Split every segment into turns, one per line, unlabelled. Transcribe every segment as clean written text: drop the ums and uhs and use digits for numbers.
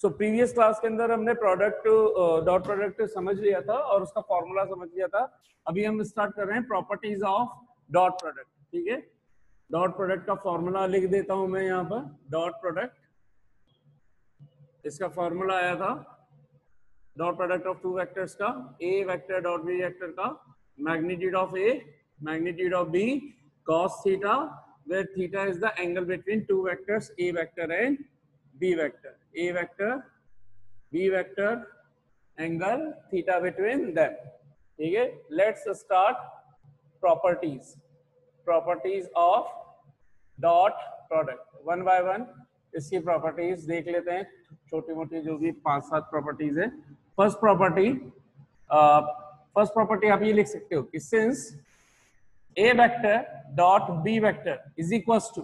So previous class के अंदर हमने प्रोडक्ट डॉट प्रोडक्ट समझ लिया था और उसका फॉर्मूला समझ लिया था। अभी हम स्टार्ट कर रहे हैं प्रॉपर्टीज ऑफ डॉट प्रोडक्ट। ठीक है, डॉट प्रोडक्ट का फॉर्मूला लिख देता हूं मैं यहाँ पर। डॉट प्रोडक्ट, इसका फॉर्मूला आया था dot product of two vectors का, A vector dot B vector का, magnitude of A magnitude of B cos theta, where theta is the angle between two vectors a vector and b vector. A vector b vector angle theta between them. ठीक है, let's start properties. Properties of dot product one by one. इसकी properties देख लेते हैं, छोटी मोटी जो भी 5-7 प्रॉपर्टीज है। फर्स्ट प्रॉपर्टी आप ये लिख सकते हो कि since a vector dot b vector is equals to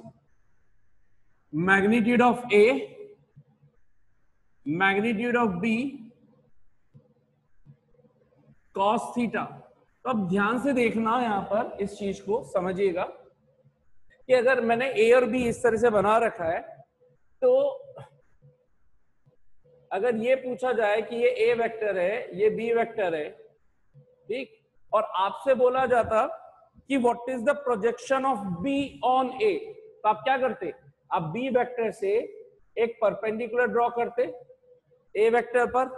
magnitude of a magnitude of b cos theta। तो अब ध्यान से देखना, यहां पर इस चीज को समझिएगा कि अगर मैंने a और b इस तरह से बना रखा है, तो अगर ये पूछा जाए कि ये a वेक्टर है, ये b वेक्टर है, ठीक, और आपसे बोला जाता कि what is the projection of b on a, तो आप क्या करते? आप b वेक्टर से एक परपेंडिकुलर ड्रॉ करते a वेक्टर पर,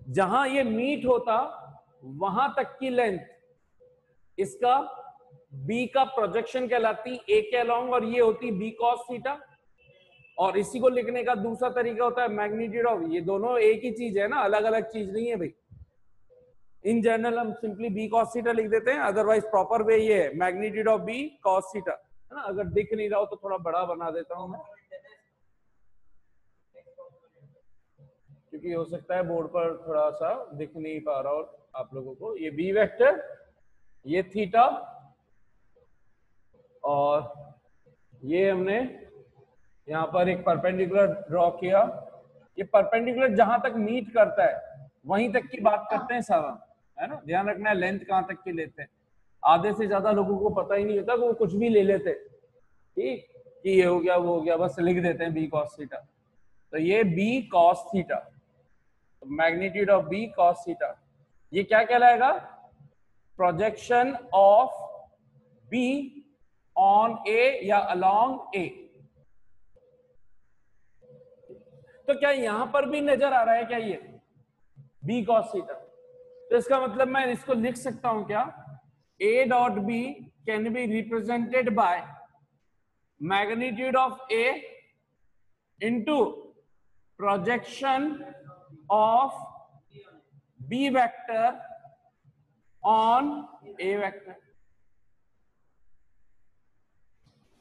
जहां ये मीट होता वहां तक की लेंथ इसका b का प्रोजेक्शन कहलाती a के अलोंग, और ये होती b cos थीटा। और इसी को लिखने का दूसरा तरीका होता है मैग्नीट्यूड ऑफ, ये दोनों एक ही चीज है ना, अलग अलग चीज नहीं है भाई। इन जनरल हम सिंपली b cos थीटा लिख देते हैं, अदरवाइज प्रॉपर वे ये है magnitude of b cos theta, है ना। अगर दिख नहीं रहा हो तो थोड़ा बड़ा बना देता हूं मैं, क्योंकि हो सकता है बोर्ड पर थोड़ा सा दिख नहीं पा रहा हो आप लोगों को। ये b वेक्टर, ये थीटा, और ये हमने यहाँ पर एक परपेंडिकुलर ड्रॉ किया। ये परपेंडिकुलर जहां तक मीट करता है वहीं तक की बात करते हैं सारा, है ना। ध्यान रखना है लेंथ कहां तक की लेते हैं। आधे से ज्यादा लोगों को पता ही नहीं होता कि वो कुछ भी ले लेते, ठीक, कि ये हो गया वो हो गया, बस लिख देते हैं b cos थीटा। तो ये b cos theta, magnitude of b cos theta, ये क्या कहलाएगा? Projection of b on a या अलोंग a। तो क्या यहां पर भी नजर आ रहा है क्या ये b cos थीटा? तो इसका मतलब मैं इसको लिख सकता हूं क्या? a dot b can be represented by magnitude of a into projection of b vector on a vector.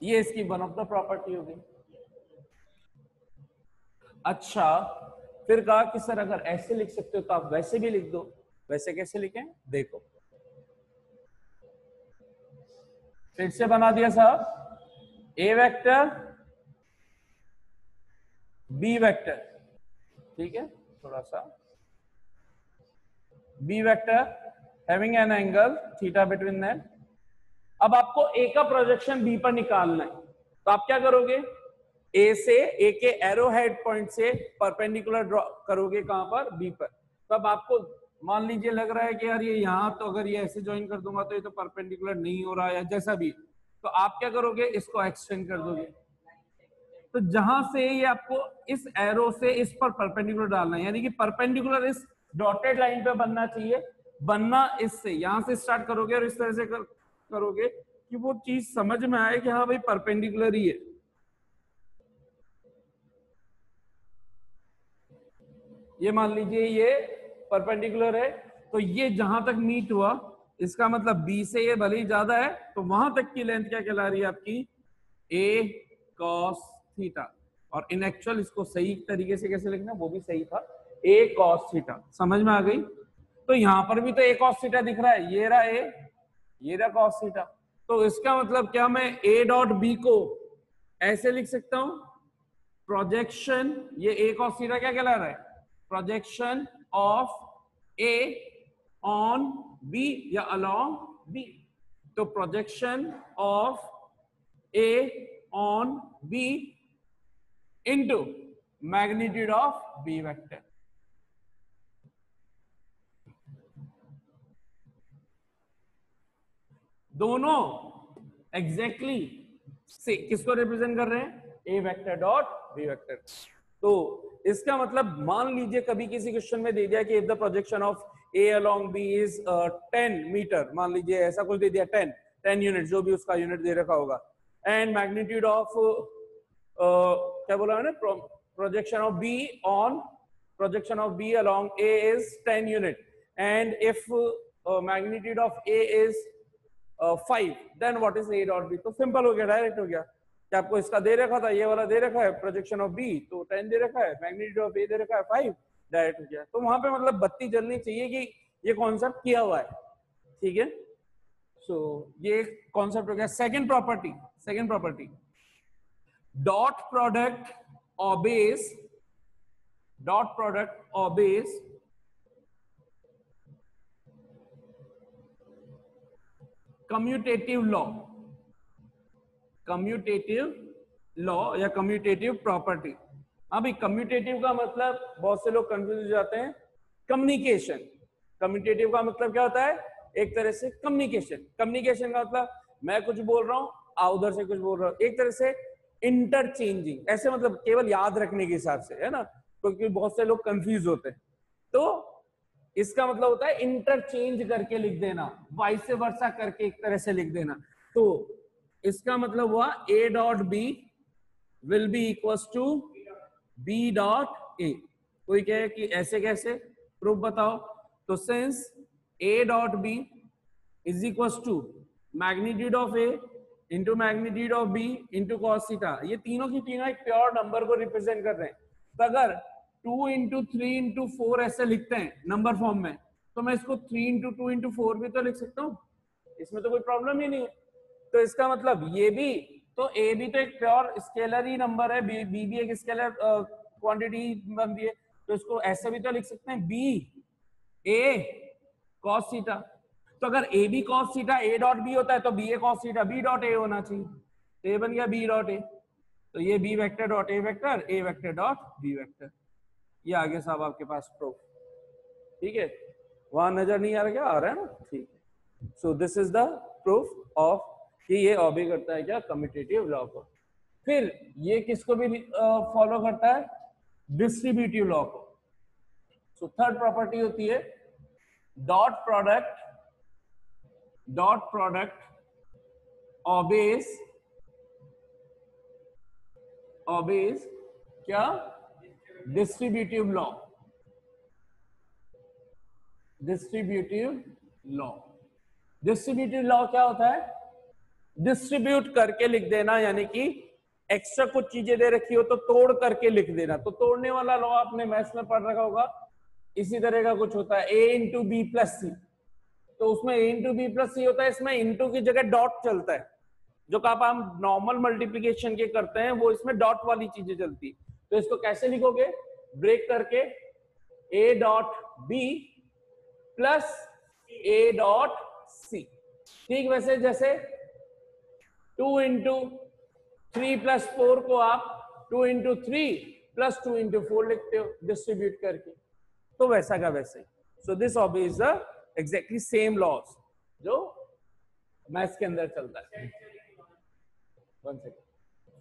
ये इसकी वन ऑफ द प्रॉपर्टी होगी। अच्छा, फिर कहा कि सर अगर ऐसे लिख सकते हो तो आप वैसे भी लिख दो। वैसे कैसे लिखें देखो, फिर से बना दिया साहब, a वेक्टर b वेक्टर, ठीक है, थोड़ा सा b vector having an angle theta between them. अब आपको a का प्रोजेक्शन b पर निकालना है, तो आप क्या करोगे? a से a के एरो हेड पॉइंट से परपेंडिकुलर ड्रॉ करोगे, कहां पर? b पर। तो अब आपको मान लीजिए लग रहा है कि यार ये यहां, तो अगर ये ऐसे ज्वाइन कर दूंगा तो ये तो परपेंडिकुलर नहीं हो रहा है, या जैसा भी, तो आप क्या करोगे? इसको एक्सटेंड कर दोगे। तो जहां से ये आपको इस एरो से इस पर परपेंडिकुलर डालना है, यानी कि परपेंडिकुलर इस डॉटेड लाइन पे बनना चाहिए, बनना इससे, यहां से स्टार्ट करोगे और इस तरह से करोगे कि वो चीज समझ में आए कि हाँ भाई परपेंडिकुलर ही है। ये मान लीजिए ये परपेंडिकुलर है, तो ये जहां तक मीट हुआ, इसका मतलब b से ये भले ही ज्यादा है, तो वहां तक की लेंथ क्या कहला रही है आपकी? a cos theta. और इन एक्चुअल इसको सही तरीके से कैसे लिखना, वो भी सही था, a cos थीटा। समझ में आ गई? तो यहां पर भी तो a cos थीटा दिख रहा है, ये रहा a, ये रहा cos थीटा। तो इसका मतलब क्या मैं a डॉट b को ऐसे लिख सकता हूं? प्रोजेक्शन, ये a cos थीटा क्या कहला रहा है? Projection of a on b या अलोंग b। तो projection of a on b into magnitude of B vector. दोनों एग्जैक्टली से किसको रिप्रेजेंट कर रहे हैं? A vector dot B vector. तो इसका मतलब मान लीजिए कभी किसी क्वेश्चन में दे दिया कि if the projection of A along B is 10 metre, मान लीजिए ऐसा कुछ दे दिया, 10 यूनिट, जो भी उसका यूनिट दे रखा होगा, एंड मैग्नीट्यूड ऑफ क्या बोला मैंने, projection of be on projection of B along A is 10 unit, and if magnitude of A is 5, then what is A dot B? तो सिंपल हो गया, डायरेक्ट हो गया कि आपको इसका दे रखा था, ये वाला दे रखा है प्रोजेक्शन ऑफ B तो 10 दे रखा है, मैग्नीट्यूड ऑफ A दे रखा है 5, डायरेक्ट हो गया। तो वहां पे मतलब बत्ती जलनी चाहिए कि ये कॉन्सेप्ट किया हुआ है, ठीक है। सो ये कॉन्सेप्ट हो गया। Second property, dot product obeys commutative law या कम्यूटेटिव प्रॉपर्टी। अभी कम्यूटेटिव का मतलब बहुत से लोग कंफ्यूज हो जाते हैं। कम्यूटेटिव का मतलब क्या होता है? एक तरह से कम्युनिकेशन का मतलब मैं कुछ बोल रहा हूं, आप उधर से कुछ बोल रहा हूं, एक तरह से इंटरचेंजिंग, ऐसे मतलब केवल याद रखने के हिसाब से, है ना, क्योंकि बहुत से लोग कंफ्यूज होते हैं। तो इसका मतलब होता है इंटरचेंज करके लिख देना, वाइस वर्सा करके एक तरह से लिख देना। तो इसका मतलब हुआ A dot B will be equals to B dot A। कोई कहे कि ऐसे कैसे, प्रूफ बताओ। तो since A dot B is equals to magnitude of A into magnitude of B into cos theta, ये तीनों की तीनों एक प्योर नंबर को रिप्रेजेंट कर रहे हैं। तो अगर 2 इंटू 3 इंटू 4 ऐसे लिखते हैं नंबर फॉर्म में, तो मैं इसको 3 इंटू 2 इंटू 4 भी तो लिख सकता हूँ, इसमें तो कोई प्रॉब्लम ही नहीं है। तो इसका मतलब ये भी, तो ए भी तो एक प्योर स्केलर ही नंबर है, बी भी एक स्केलर क्वांटिटी बनती है, तो इसको ऐसे भी तो लिख सकते हैं बी ए कॉस थीटा। तो अगर A B cos theta A dot B होता है तो B A cos theta B dot A होना चाहिए, तो ये बन गया बी डॉट ए। तो ये B vector dot A vector dot B vector, ये आगे साहब आपके पास प्रूफ, ठीक है। वहां नजर नहीं आ रहा, क्या आ रहा है ना, ठीक है। So this is the proof of कि ये ऑबे करता है क्या, कम्यूटेटिव लॉ को। फिर ये किसको भी फॉलो करता है, डिस्ट्रीब्यूटिव लॉ को। सो थर्ड प्रॉपर्टी होती है डॉट प्रोडक्ट ऑबेज क्या, डिस्ट्रीब्यूटिव लॉ क्या होता है? डिस्ट्रीब्यूट करके लिख देना, यानी कि एक्स्ट्रा कुछ चीजें दे रखी हो तो तोड़ करके लिख देना। तो तोड़ने वाला लॉ आपने मैथ्स में पढ़ रखा होगा, इसी तरह का कुछ होता है, a इंटू बी प्लस सी। तो उसमें a इंटू बी प्लस सी होता है, इसमें इंटू की जगह डॉट चलता है, जो आप हम नॉर्मल मल्टीप्लीकेशन के करते हैं वो इसमें डॉट वाली चीजें चलती। तो इसको कैसे लिखोगे, ब्रेक करके a dot B plus a dot C. ठीक वैसे जैसे 2 इंटू 3 प्लस 4 को आप 2 इंटू 3 प्लस 2 इंटू 4 लिखते हो डिस्ट्रीब्यूट करके, तो वैसा का वैसे। So this obeys the exactly same laws जो मैथ्स के अंदर चलता है।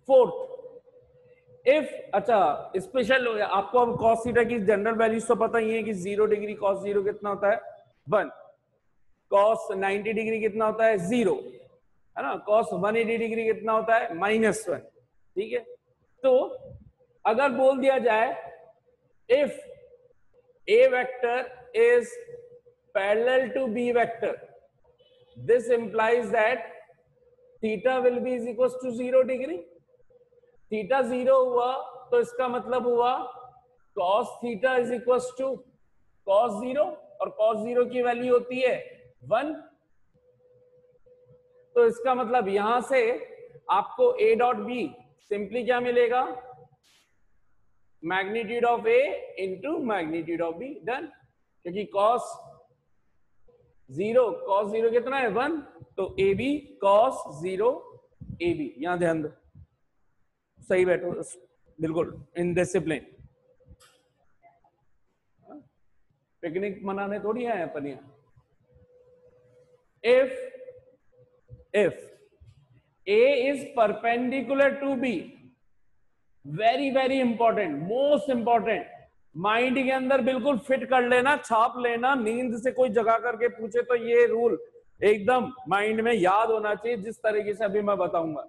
फोर्थ, इफ, अच्छा स्पेशल हो गया आपको, अब cos थीटा की जनरल वैल्यूज तो पता ही है कि 0 डिग्री cos 0 कितना होता है 1, cos 90 डिग्री कितना होता है 0, है ना, cos 180 डिग्री कितना होता है -1, ठीक है। तो अगर बोल दिया जाए if a vector is parallel to b vector, this implies that theta will be is equals to 0 degree. Theta 0 हुआ तो इसका मतलब हुआ cos theta is equals to cos 0, और cos 0 की वैल्यू होती है 1। तो इसका मतलब यहां से आपको a डॉट बी सिंपली क्या मिलेगा, magnitude of a into magnitude of b, done. क्योंकि cos 0 कितना है 1, तो ए बी cos 0 AB, यहां ध्यान दो, सही बैठो, बिल्कुल इन डिसिप्लिन। पिकनिक मनाने थोड़ी आए अपन यहाँ। if A is perpendicular to B, very very important, most important, mind के अंदर बिल्कुल फिट कर लेना, छाप लेना, नींद से कोई जगा करके पूछे तो ये रूल एकदम माइंड में याद होना चाहिए, जिस तरीके से अभी मैं बताऊंगा।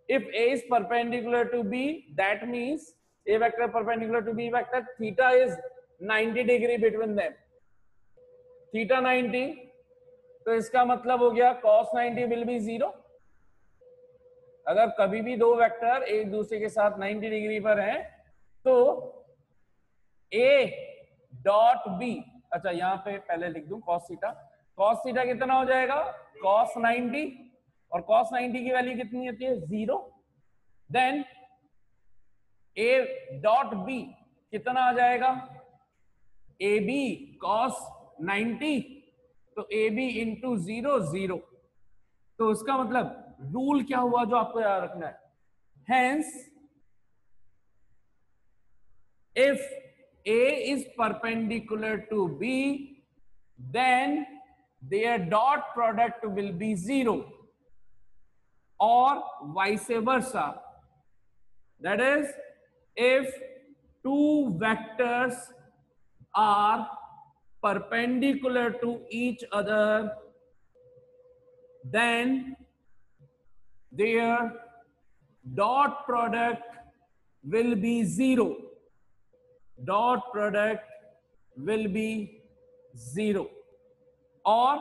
If A is perpendicular to B, that means A vector perpendicular to B vector, theta is 90 degree between them, theta 90, तो इसका मतलब हो गया cos 90 will be 0। अगर कभी भी दो वेक्टर एक दूसरे के साथ 90 डिग्री पर हैं तो A डॉट B, अच्छा यहां पे पहले लिख दूं cos थीटा कितना हो जाएगा cos 90, और cos 90 की वैल्यू कितनी होती है 0। देन A डॉट B कितना आ जाएगा AB cos 90, तो AB इंटू 0 0। तो उसका मतलब रूल क्या हुआ जो आपको याद रखना है, hence if A is perpendicular to B, then their dot product will be 0, or vice versa. That is, if two vectors are perpendicular to each other, then their dot product will be 0. Dot product will be 0. और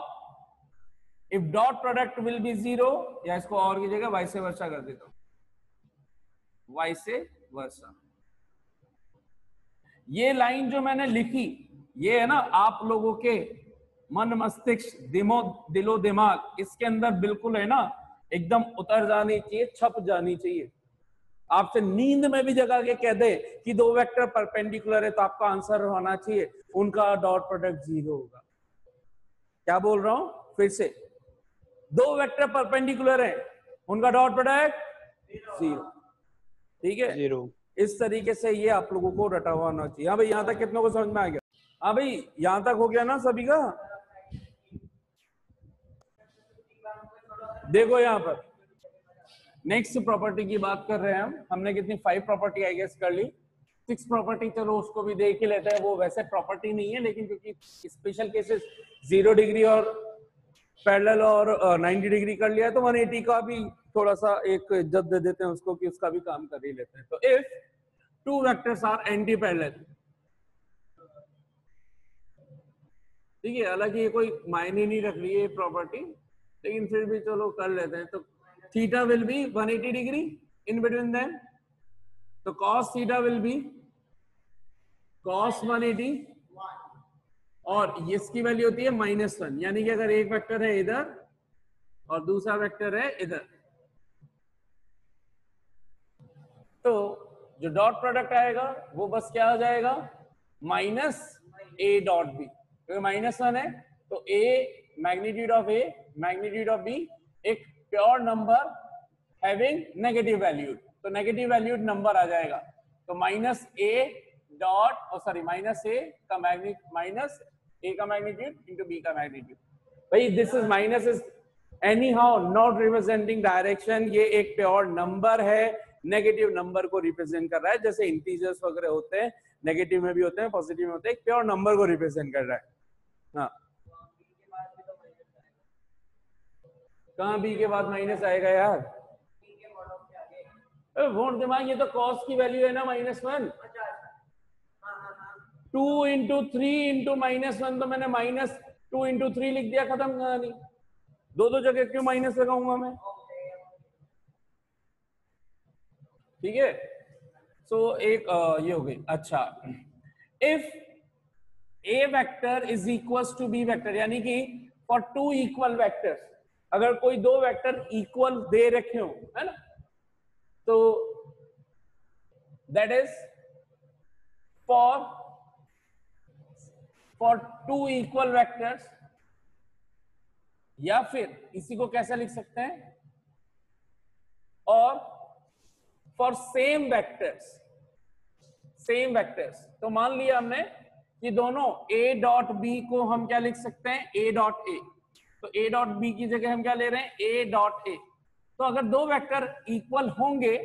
if dot product will be 0, या इसको और की जगह vice versa कर देता हूं, vice versa. ये लाइन जो मैंने लिखी ये है ना आप लोगों के मन मस्तिष्क दिलो दिमाग इसके अंदर बिल्कुल है ना एकदम उतर जानी चाहिए, छप जानी चाहिए। आपसे नींद में भी जगा के कह दे कि दो वेक्टर परपेंडिकुलर है तो आपका आंसर होना चाहिए उनका डॉट प्रोडक्ट 0 होगा। क्या बोल रहा हूं फिर से, दो वेक्टर परपेंडिकुलर है उनका डॉट प्रोडक्ट 0, ठीक है 0। इस तरीके से ये आप लोगों को रटा हुआ होना चाहिए। हाँ भाई यहां तक कितनों को समझ में आ गया? हाँ भाई यहां तक हो गया ना सभी का? देखो यहां पर नेक्स्ट प्रॉपर्टी की बात कर रहे हैं हमने कितनी 5 प्रॉपर्टी आई गेस कर ली, 6 प्रॉपर्टी चलो उसको भी देख ही लेते हैं। वो वैसे प्रॉपर्टी नहीं है लेकिन क्योंकि स्पेशल केसेस 0 डिग्री और पैरेलल और 90 डिग्री कर लिया है तो 180 का भी थोड़ा सा एक इज्जत दे देते हैं उसको कि उसका भी काम कर ही लेते हैं। तो if two vectors are anti parallel, ठीक है, हालांकि ये कोई मायने नहीं रख रही है प्रॉपर्टी लेकिन फिर भी चलो कर लेते हैं। तो theta will B 180 degree in between them, तो cos theta will B cos 180 और इसकी वैल्यू होती है -1, यानी कि अगर एक वेक्टर है इधर और दूसरा वेक्टर है इधर तो जो डॉट प्रोडक्ट आएगा वो बस क्या आ जाएगा -a डॉट b, क्योंकि -1 है तो a magnitude of a magnitude of b एक pure number having negative value, तो नेगेटिव वैल्यूड नंबर आ जाएगा। तो -a डॉट सॉरी -a का मैग्नीट्यूड इंटू b का मैग्नीट्यूड। भाई this is minus is any how not representing direction, ये एक pure number है, नेगेटिव नंबर को रिप्रेजेंट कर रहा है। जैसे इंटीजर्स वगैरह होते हैं नेगेटिव में भी होते हैं पॉजिटिव में होते हैं, एक प्योर नंबर को रिप्रेजेंट कर रहा है। हाँ कहाँ b के बाद माइनस आएगा यार? वोट दिमाग, ये तो cos की वैल्यू है ना -1, 2 इंटू 3 इंटू -1, तो मैंने -2 इंटू 3 लिख दिया, खत्म कहानी। दो जगह क्यों माइनस लगाऊंगा मैं? ठीक है, सो एक ये हो गई। अच्छा, if a vector is equal to b vector, यानी कि फॉर टू इक्वल वेक्टर्स, अगर कोई दो वेक्टर इक्वल दे रखे हो है ना, तो that is for two equal vectors, या फिर इसी को कैसे लिख सकते हैं, और for same vectors, same vectors. तो मान लिया हमने कि दोनों a डॉट b को हम क्या लिख सकते हैं, a डॉट a। तो a डॉट b की जगह हम क्या ले रहे हैं, a डॉट a। तो अगर दो वेक्टर इक्वल होंगे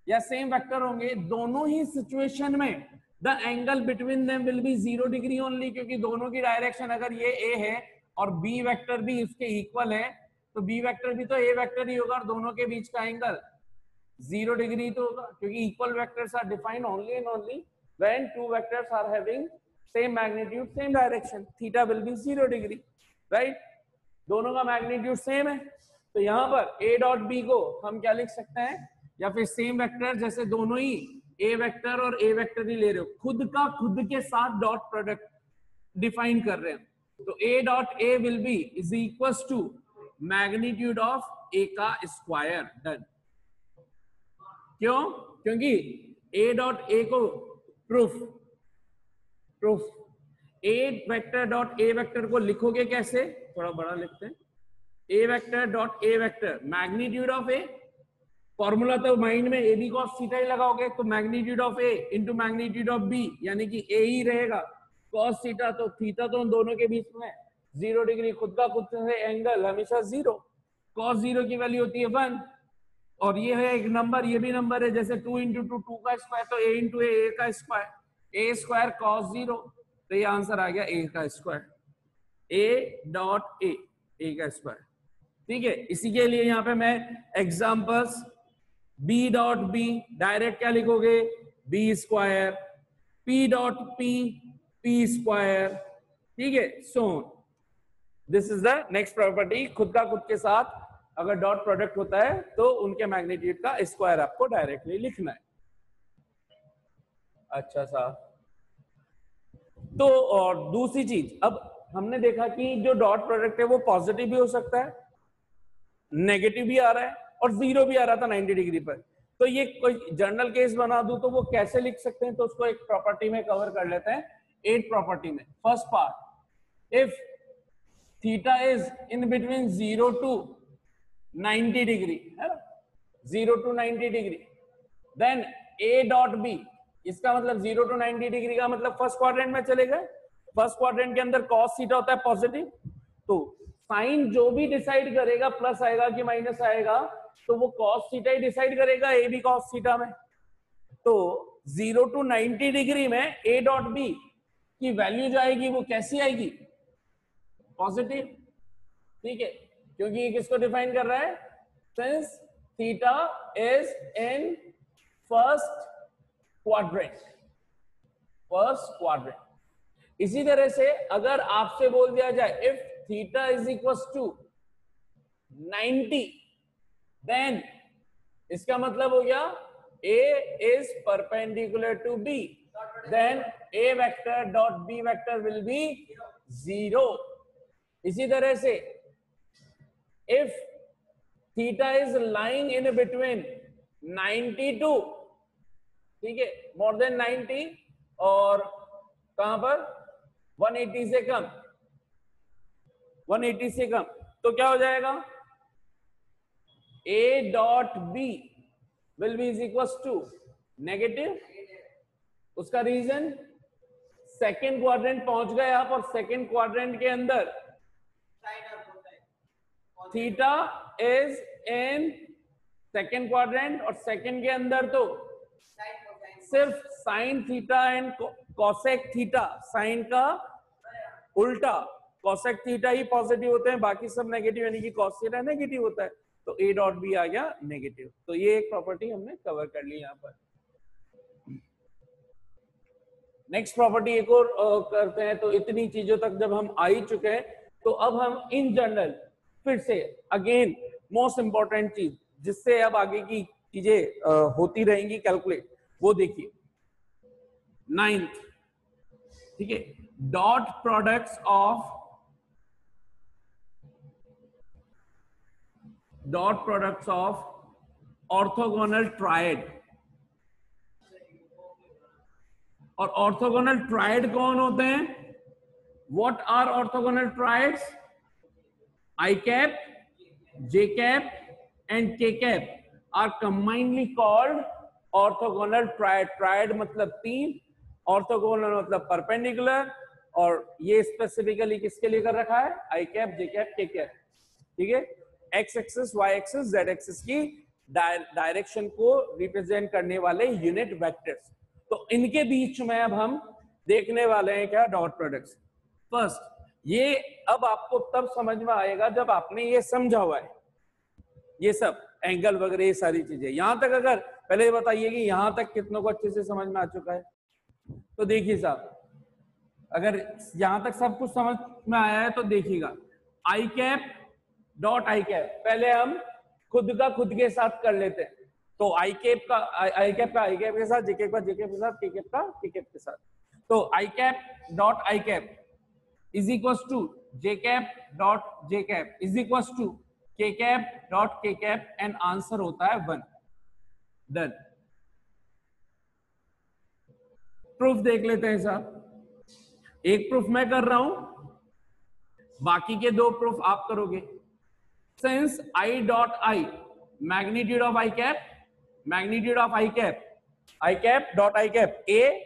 या सेम वेक्टर होंगे, दोनों ही सिचुएशन में the angle between them will be 0 degree only, क्योंकि दोनों की डायरेक्शन अगर ये a है और b वेक्टर भी उसके इक्वल है, तो b वेक्टर भी तो a वेक्टर ही होगा और दोनों के बीच का एंगल 0 डिग्री तो होगा, क्योंकि equal vectors are defined only and only when two vectors are having same magnitude same direction, theta will be 0 degree, right. दोनों का मैग्नीट्यूड सेम है, तो यहाँ पर a डॉट b को हम क्या लिख सकते हैं, या फिर सेम वेक्टर, जैसे दोनों ही a वेक्टर और a वेक्टर ही ले रहे हो, खुद का खुद के साथ डॉट प्रोडक्ट डिफाइन कर रहे हैं, तो a dot a will be is equals to magnitude of a का स्क्वायर। डन। क्यों? क्योंकि a डॉट a को proof a vector dot a vector को लिखोगे कैसे, थोड़ा बड़ा लिखते हैं, a vector dot a vector magnitude of a, formula तो माइंड में ए बी कॉस थीटा ही लगाओगे, तो magnitude of A into magnitude of B, यानी कि ए ही रहेगा कॉस थीटा, तो थीटा तो उन दोनों के बीच में 0 डिग्री, खुद का खुद से एंगल हमेशा 0, कॉस 0 की वैल्यू होती है 1, और ये है एक नंबर, ये भी नंबर है, जैसे 2 इंटू 2 2 का स्क्वायर, तो a इंटू ए का स्क्वायर, ए स्क्वायर कॉस 0, तो ये आंसर आ गया a का स्क्वायर, a डॉट a का स्क्वायर। ठीक है, इसी के लिए यहाँ पे मैं examples b dot b direct क्या लिखोगे, b square, p dot p square. ठीक है, so this is the next property, खुद का खुद के साथ अगर डॉट प्रोडक्ट होता है तो उनके मैग्नीट्यूड का स्क्वायर आपको डायरेक्टली लिखना है। अच्छा सा, तो और दूसरी चीज, अब हमने देखा कि जो डॉट प्रोडक्ट है वो पॉजिटिव भी हो सकता है, नेगेटिव भी आ रहा है और 0 भी आ रहा था 90 डिग्री पर, तो ये कोई जनरल केस बना दूं तो वो कैसे लिख सकते हैं, तो उसको एक प्रॉपर्टी में कवर कर लेते हैं, 8 प्रॉपर्टी में। First part, if theta is in between 0 to 90 degree, है ना, 0 to 90 degree, then a dot b, इसका मतलब 0 to 90 डिग्री का मतलब फर्स्ट क्वाड्रेंट में चले गए, फर्स्ट क्वाड्रेंट के अंदर cos थीटा होता है पॉजिटिव, तो साइन जो भी डिसाइड करेगा प्लस आएगा कि माइनस आएगा, तो वो cos थीटा ही डिसाइड करेगा, a भी cos थीटा में, तो 0 to 90 डिग्री में a डॉट b की वैल्यू जो आएगी वो कैसी आएगी, पॉजिटिव। ठीक है, क्योंकि ये किसको डिफाइन कर रहा है, since theta is in first quadrant, इसी तरह से अगर आपसे बोल दिया जाए if theta is equal to 90, then इसका मतलब हो गया a is perpendicular to b, then a vector dot b vector will be 0। इसी तरह से if theta is lying in between 92, ठीक है, more than 90 और कहां पर 180 से कम, 180 से कम, तो क्या हो जाएगा, a dot b will be is equals to negative. उसका रीजन, सेकेंड क्वाड्रेंट पहुंच गए आप और सेकेंड क्वाड्रेंट के अंदर theta is in second quadrant, और सेकेंड के अंदर तो सिर्फ sine theta and cosec theta, sine का उल्टा कोसेक थीटा ही पॉजिटिव होते हैं, बाकी सब नेगेटिव, यानी कि कॉस थीटा नेगेटिव होता है, तो a डॉट बी आ गया नेगेटिव। तो ये एक प्रॉपर्टी हमने कवर कर ली यहाँ पर। नेक्स्ट प्रॉपर्टी एक और करते हैं, तो इतनी चीजों तक जब हम आ ही चुके हैं, तो अब हम इन जनरल फिर से अगेन मोस्ट इंपॉर्टेंट चीज जिससे अब आगे की चीजें होती रहेंगी कैलकुलेट, वो देखिए 9th, ठीक है, dot products of orthogonal triad. और ऑर्थोगोनल ट्रायड कौन होते हैं, what are orthogonal triads, I cap, J cap and K cap are combinedly called orthogonal triad, triad मतलब 3, ऑर्थोगोनल मतलब परपेंडिकुलर, और ये स्पेसिफिकली किसके लिए कर रखा है, I cap, J cap, K cap, ठीक है। X axis, Y axis, Z axis की डायरेक्शन को रिप्रेजेंट करने वाले यूनिट वेक्टर्स। तो इनके बीच में अब हम देखने वाले हैं क्या, डॉट प्रोडक्ट्स। फर्स्ट ये अब आपको तब समझ में आएगा जब आपने ये समझा हुआ है, ये सब एंगल वगैरह ये सारी चीजें। यहां तक अगर पहले ये बताइए कि यहां तक कितनों को अच्छे से समझ में आ चुका है। तो देखिए साहब, अगर यहां तक सब कुछ समझ में आया है तो देखिएगा, आई कैप डॉट आई कैप, पहले हम खुद का खुद के साथ कर लेते हैं। तो आई कैप का आई कैप का आई कैप के साथ, जे कैप का जे कैप के साथ, के कैप का के कैप के साथ। तो i cap dot I cap is equal to j cap dot j cap is equal to k cap dot k cap, and answer होता है 1। डन। प्रूफ देख लेते हैं साहब। एक प्रूफ मैं कर रहा हूं, बाकी के 2 प्रूफ आप करोगे। Since I dot I magnitude of I cap, magnitude of I cap dot I cap A,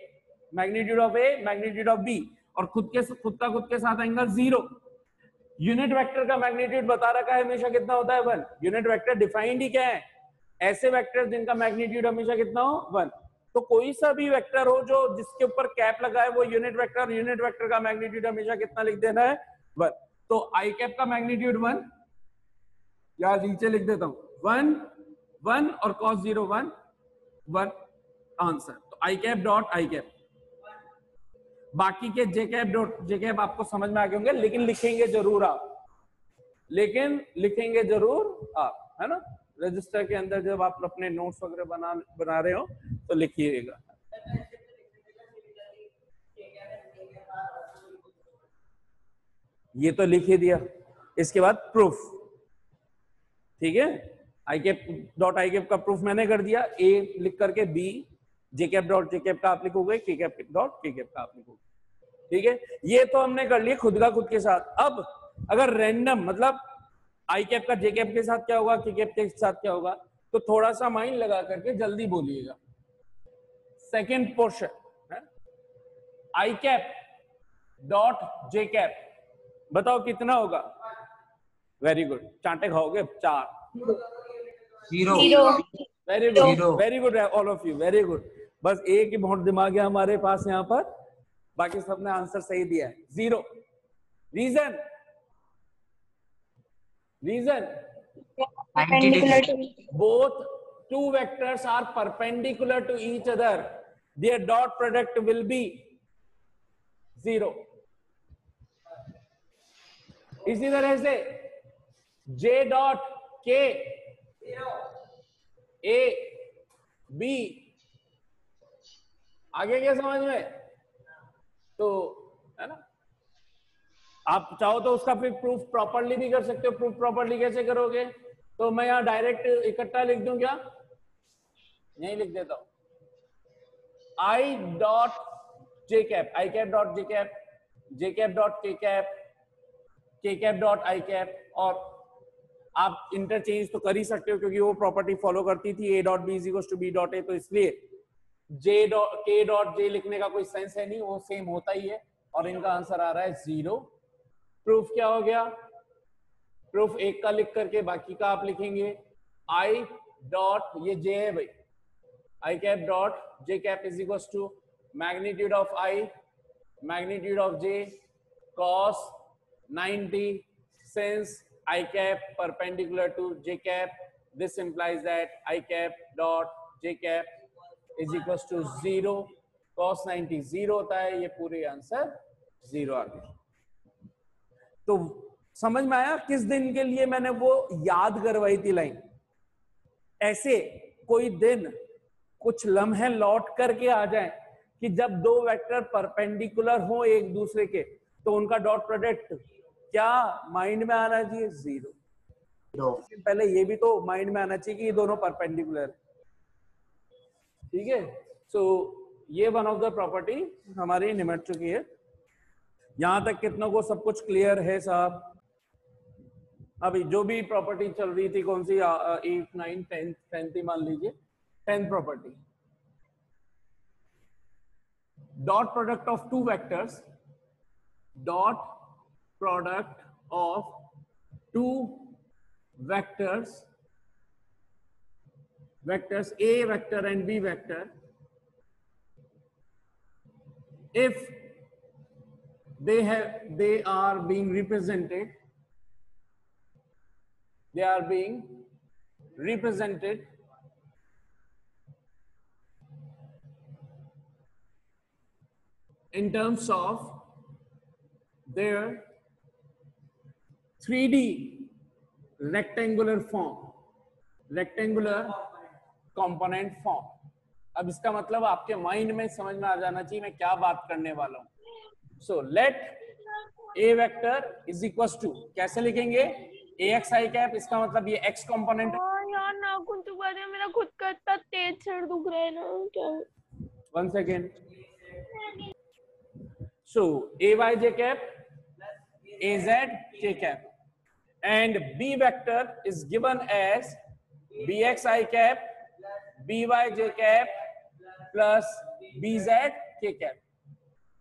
magnitude of A, magnitude of B, और खुद का खुद के साथ एंगल 0। यूनिट वेक्टर का मैग्नीट्यूड बता रखा है हमेशा कितना होता है, 1। यूनिट वेक्टर डिफाइंड ही क्या है, ऐसे वेक्टर जिनका मैग्नीट्यूड हमेशा कितना हो, 1। तो कोई सा भी वेक्टर हो जो जिसके ऊपर कैप लगा है वो यूनिट वेक्टर, यूनिट वेक्टर का मैग्नीट्यूड हमेशा कितना लिख देना है, 1। तो आई कैप का मैग्नीट्यूड 1, या नीचे लिख देता हूं 1 1 और cos 0 1 1, आंसर। तो i cap dot I cap. बाकी के जे कैप डॉट जे कैप आपको समझ में आ गए होंगे, लेकिन लिखेंगे जरूर आप, लिखेंगे जरूर आप, है ना। रजिस्टर के अंदर जब आप अपने नोट्स वगैरह बना रहे हो तो लिखिएगा। ये तो लिख ही दिया, इसके बाद प्रूफ, ठीक है। I cap dot I cap का प्रूफ मैंने कर दिया, ए लिख करके बी, जे कैप डॉट जे कैप का आप लिखोगे, के कैप डॉट के कैप का आप लिखोगे, ठीक है। ये तो हमने कर लिया खुद का खुद के साथ। अब अगर रैंडम, मतलब आई कैप का जे कैप के साथ क्या होगा, के कैप के साथ क्या होगा, तो थोड़ा सा माइंड लगा करके जल्दी बोलिएगा। सेकेंड पोर्शन, आई कैप डॉट जे कैप, बताओ कितना होगा। वेरी गुड, चांटे खाओगे 4।
0।
Very good all of you, very good. बस एक ही बहुत दिमाग है हमारे पास यहाँ पर, बाकी सबने आंसर सही दिया है, 0। Reason both two vectors are perpendicular to each other, their dot product will be 0। इसी तरह से J dot K A B, आगे क्या समझ में, तो है ना। आप चाहो तो उसका फिर प्रूफ प्रॉपर्ली भी कर सकते हो। प्रूफ प्रॉपर्ली कैसे करोगे, तो मैं यहाँ डायरेक्ट इकट्ठा लिख दूं क्या, यही लिख देता हूं, I dot j cap, I cap dot j cap, J cap dot k cap dot I cap. और आप इंटरचेंज तो कर ही सकते हो क्योंकि वो प्रॉपर्टी फॉलो करती थी, A dot B is equal to B dot A, तो इसलिए जे डॉट के डॉट जे लिखने का कोई सेंस है नहीं, वो सेम होता ही है, और इनका आंसर आ रहा है 0। प्रूफ क्या हो गया, प्रूफ एक का लिख करके बाकी का आप लिखेंगे, आई डॉट, ये जे है भाई, i cap dot j cap is equal to magnitude of i, magnitude of j, cos 90 since I cap perpendicular to j cap, this implies that I cap dot j cap is equals to 0, cos 90 0 होता है, ये पूरे answer 0 आ गया। तो समझ में आया किस दिन के लिए मैंने वो याद करवाई थी लाइन। ऐसे कोई दिन कुछ लम्हे लौट करके आ जाए कि जब 2 वेक्टर परपेंडिकुलर हो एक दूसरे के, तो उनका डॉट प्रोडक्ट क्या माइंड में आना चाहिए, 0। पहले ये भी तो माइंड में आना चाहिए कि ये दोनों परपेंडिकुलर, ठीक है। सो ये वन ऑफ द प्रॉपर्टी हमारी निमट चुकी है। यहां तक कितनों को सब कुछ क्लियर है साहब। अभी जो भी प्रॉपर्टी चल रही थी, कौन सी 8 9 10th ही मान लीजिए, 10th property, dot product of two vectors, dot product of two vectors, vectors A vector and B vector, if they are being represented in terms of their 3D rectangular form, rectangular component form. अब इसका मतलब आपके mind में समझ में आ जाना चाहिए मैं क्या बात करने वाला हूं. So let A vector is equal to, कैसे लिखेंगे, AX I कैप, इसका मतलब ये X कंपोनेंट.
यार नाखून तो बड़े, मेरा खुद का इतना तेज सिर दुख रहा है ना, क्या.
1 second. So AY J cap AZ K cap and B vector is given as BX I cap BY J cap plus BZ K cap.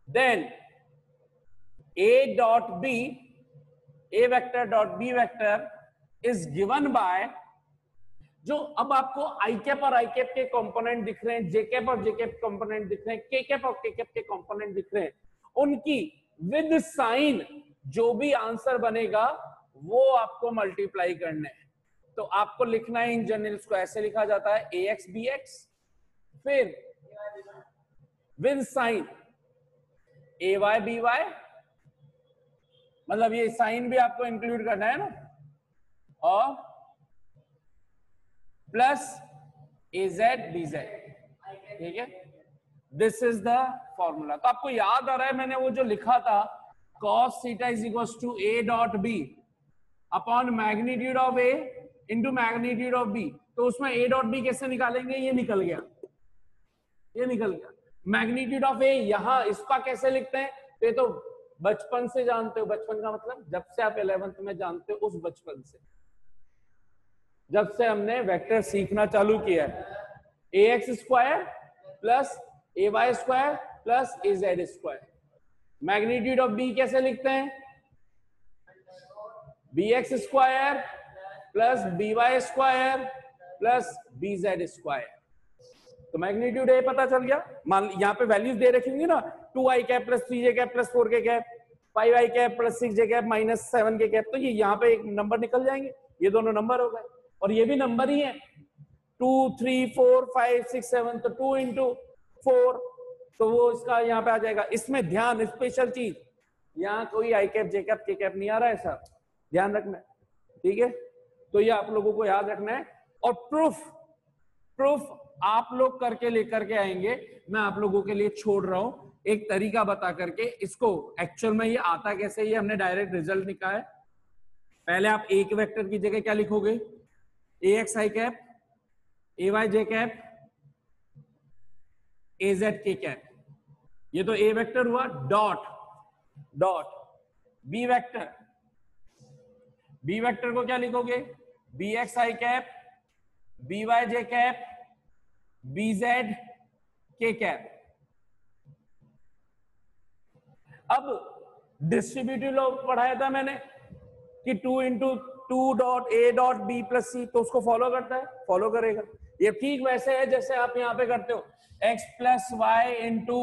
Then A dot B, A vector dot B vector is given by, जो अब आपको I cap और I cap के component दिख रहे हैं, J cap और J cap component दिख रहे हैं, K cap और K cap के कंपोनेंट दिख रहे हैं, उनकी विद साइन जो भी आंसर बनेगा वो आपको मल्टीप्लाई करना है. तो आपको लिखना है इन जनरल, इसको ऐसे लिखा जाता है AX BX, फिर विद साइन AY BY, मतलब ये साइन भी आपको इंक्लूड करना है ना, और प्लस AZ BZ. ठीक है, दिस इज द फॉर्मूला. तो आपको याद आ रहा है मैंने वो जो लिखा था, cos theta is equal to A dot B upon magnitude of A into magnitude of B. तो उसमें A डॉट B कैसे निकालेंगे, ये निकल गया, ये निकल गया. मैग्नीट्यूड ऑफ A यहां इसका कैसे लिखते हैं, तो ये तो बचपन से जानते हो, बचपन का मतलब जब से आप 11th में जानते हो, उस बचपन से जब से हमने वेक्टर सीखना चालू किया है, AX square plus AY square plus AZ square. Magnitude of B कैसे लिखते हैं, BX square plus BY square plus BZ square. तो मैग्नीट्यूड ए पता चल गया. मान यहाँ पे वैल्यूज दे रखी होंगी ना, 2i cap plus 3j cap plus 4k cap, 5i cap plus 6j cap minus 7k cap. तो ये यहाँ पे एक नंबर निकल जाएंगे, ये दोनों नंबर हो गए, और ये भी नंबर ही है, 2 3 4 5 6 7, तो 2 इंटू 4, तो वो इसका यहाँ पे आ जाएगा. इसमें ध्यान, स्पेशल चीज, यहाँ कोई आई cap J cap K cap नहीं आ रहा है, सर ध्यान रखना है. ठीक है, तो ये आप लोगों को याद रखना है. और प्रूफ आप लोग करके लेकर के आएंगे, मैं आप लोगों के लिए छोड़ रहा हूं एक तरीका बता करके. इसको एक्चुअल में ये आता कैसे, ये हमने डायरेक्ट रिजल्ट निकाला है. पहले आप एक वेक्टर की जगह क्या लिखोगे, AX I cap AY J cap AZ K cap. ये तो A वेक्टर हुआ, डॉट B वेक्टर को क्या लिखोगे, BX I cap BY J cap BZ K cap. अब डिस्ट्रीब्यूटिव लॉ पढ़ाया था मैंने कि 2 into 2 dot A dot B plus C, तो उसको फॉलो करता है, फॉलो करेगा. ये ठीक वैसे है जैसे आप यहाँ पे करते हो x plus Y into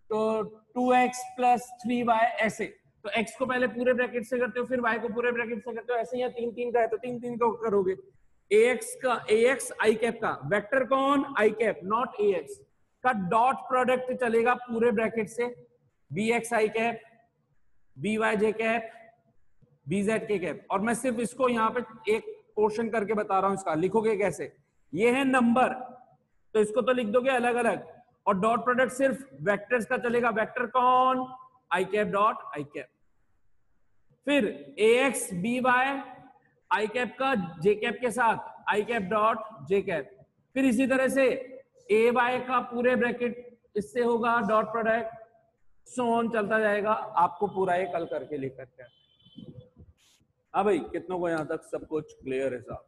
2x plus 3y, ऐसे. तो x को पहले पूरे ब्रैकेट से करते हो, फिर y को पूरे ब्रैकेट से करते हो, ऐसे. यहाँ 3 3 का है तो 3 3 का करोगे. AX I कैप का वेक्टर कौन, I कैप नॉट AX का डॉट प्रोडक्ट चलेगा पूरे ब्रैकेट से, BX I cap BY J cap BZ K cap. और मैं सिर्फ इसको यहाँ पे एक पोर्शन करके बता रहा हूं, इसका लिखोगे कैसे. ये है नंबर, तो इसको तो लिख दोगे अलग अलग, और डॉट प्रोडक्ट सिर्फ वेक्टर्स का चलेगा. वेक्टर कौन, I cap dot I cap. फिर AX BY I कैप का J कैप के साथ I cap dot J cap. फिर इसी तरह से AY का पूरे ब्रैकेट इससे होगा डॉट प्रोडक्ट, सो ऑन चलता जाएगा. आपको पूरा ये कल करके लेकर के. हाँ भाई, कितनों को यहां तक सब कुछ क्लियर है साहब.